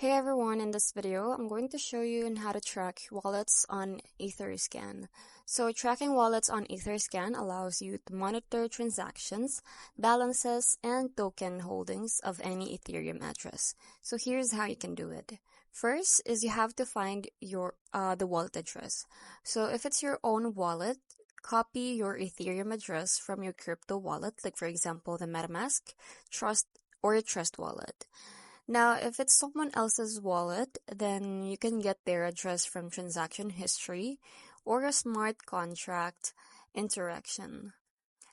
Hey everyone, in this video, I'm going to show you on how to track wallets on Etherscan. So tracking wallets on Etherscan allows you to monitor transactions, balances, and token holdings of any Ethereum address. So here's how you can do it. First is you have to find the wallet address. So if it's your own wallet, copy your Ethereum address from your crypto wallet, like for example the MetaMask, Trust, or your Trust wallet. Now, if it's someone else's wallet, then you can get their address from transaction history or a smart contract interaction.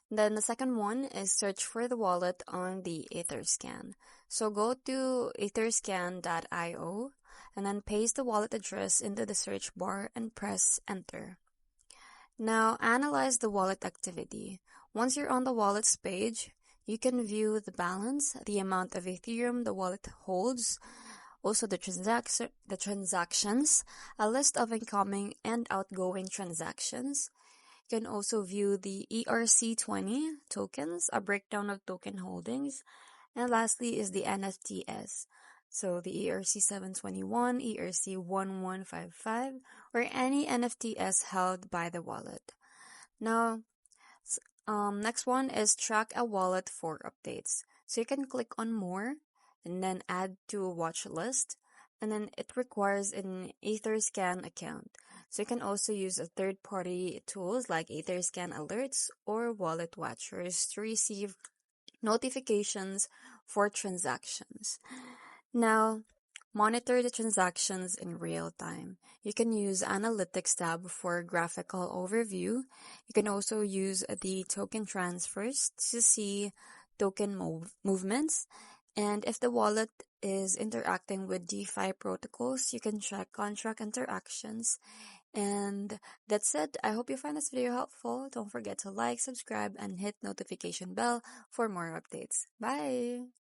Then the second one is search for the wallet on the Etherscan. So go to etherscan.io and then paste the wallet address into the search bar and press enter. Now, analyze the wallet activity. Once you're on the wallets page, you can view the balance, the amount of Ethereum the wallet holds, also the transactions, a list of incoming and outgoing transactions. You can also view the ERC20 tokens, a breakdown of token holdings, and lastly is the NFTs. So the ERC721, ERC1155, or any NFTs held by the wallet. Now, next one is track a wallet for updates. So you can click on more and then add to a watch list. And then it requires an Etherscan account. So you can also use a third-party tools like Etherscan alerts or wallet watchers to receive notifications for transactions. Now, monitor the transactions in real time. You can use Analytics tab for graphical overview. You can also use the token transfers to see token movements. And if the wallet is interacting with DeFi protocols, you can check contract interactions. And that's it. I hope you find this video helpful. Don't forget to like, subscribe, and hit notification bell for more updates. Bye!